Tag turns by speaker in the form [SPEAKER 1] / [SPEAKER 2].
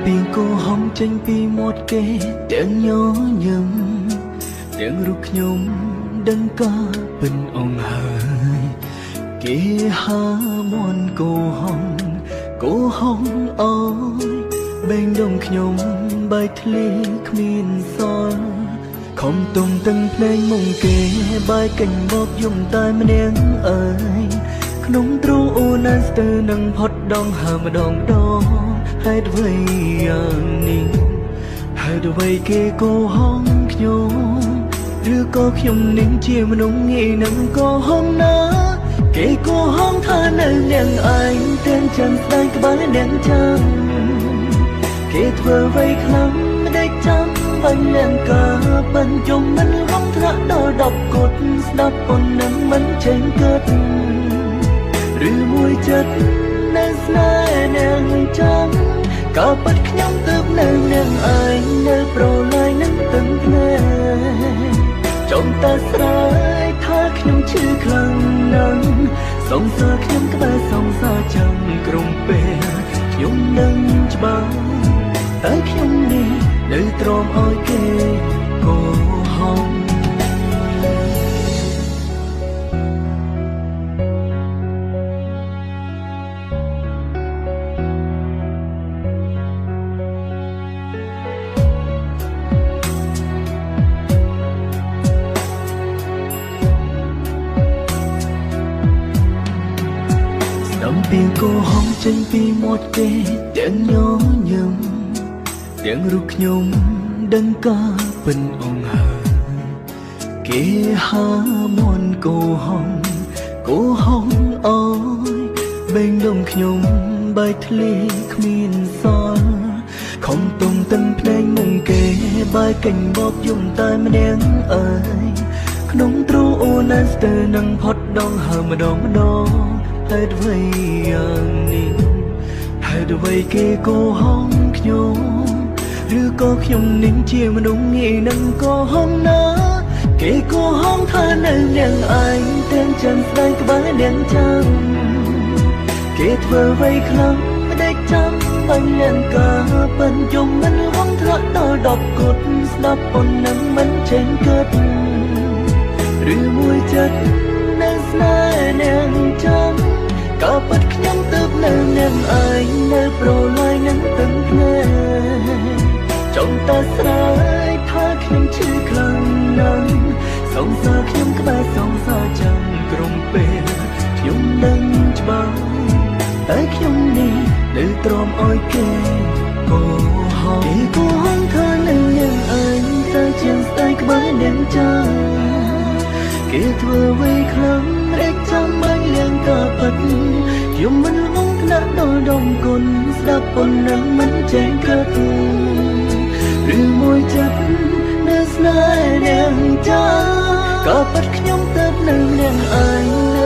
[SPEAKER 1] ពីគោហងចេញពីមាត់គេទាំងញញឹមទាំងរូបខ្ញុំដឹងកាពិនអងហើយគេហាមន់គោហងអើយបែងដងខ្ញុំបែកធ្លាគ្មានសល់ខំទុំទាំងភ្នែកមុំគេបែកកាញ់បោកយំតែម្នាក់អើយក្នុងទ្រូអូនស្ទើរនឹងផុតដងហើម្ដងហេតុអ្វីយ៉ាងនេះហេតុអ្វីគេកោហងខ្ញុំឬក៏ខ្ញុំនឹងជាមនុស្សងាយនឹងកោហងណាគេកោហងថានៅនាងឯងទាំងចាំស្ដាយក្បាលនាងចាំគេធ្វើអ្វីខ្លាំងមិនដេចចាំបាញ់នាងកាបញ្ចុំមិនហងធ្លាក់ដល់10កុដស្ដាប់ប៉ុណ្ណឹងមិនចេញកើតឬមួយចិត្តនៅស្នេហ៍នាងចាំក៏ពិតខ្ញុំទើបនៅនាងឯងនៅប្រឡាយនឹងទាំងភ្នែកចង់តែស្រ័យថាខ្ញុំឈឺខ្លាំងណាស់សង្សារខ្ញុំក្បែរសង្សារចាំក្រុមពេលខ្ញុំនឹងច្បាស់តែខ្ញុំនេះនៅទ្រាំឲ្យគេកោហងពីគោហងចេញពីមាត់គេទាំងញញឹមទាំងរូបខ្ញុំដឹងកាពិនអងហើយគេហាមន់គោហងអើយបែងដងខ្ញុំបែកធ្លាគ្មានសល់ខំទុំទាំងភ្នែកមុំគេបែកកាញ់បោកយំតែម្នាក់អើយក្នុងទ្រូអូនស្ទើរនឹងផុតដងហើម្ដងហេតុអ្វីយ៉ាងនេះហេតុអ្វីគេកោហងខ្ញុំឬក៏ខ្ញុំនឹងជាមនុស្សងាយនឹងកោហងណាគេកោហងថានៅនាងឯងទាំងចាំស្ដាយក្បែរនាងចាំគេធ្វើអ្វីខ្លាំងមិនដេចចាំបាញ់នាងកាបញ្ចុំមិនហងធ្លាក់ដល់10កុដស្ដាប់ប៉ុណ្ណឹងមិនចេញកើតឬមួយចិត្តនៅស្នេហ៍នាងចាំក៏ពិតខ្ញុំទើបនៅនាងឯងនៅប្រឡាយនឹងទាំងភ្នែកចង់តែស្រ័យថាខ្ញុំឈឺខ្លាំងណាស់សង្សារខ្ញុំក្បែរសង្សារចាំក្រុមពេលខ្ញុំនឹងច្បាស់តែខ្ញុំនេះនៅទ្រាំឲ្យគេកោហងគេកោហងថានៅនាងឯងតែជាស្ដាយក្បែរនាងចាំគេធ្វើអ្វីខ្លាំងរែកចាំបាញ់លៀងក៏ពិតខ្ញុំមិនហងថ្នាក់ដល់ដងគុណស្ដាប់ប៉ុណ្ណឹងមិនចេញកើតឬមួយចិត្តនៅស្នេហ៍នាងចាក៏ពិតខ្ញុំទៅនៅនាងឯង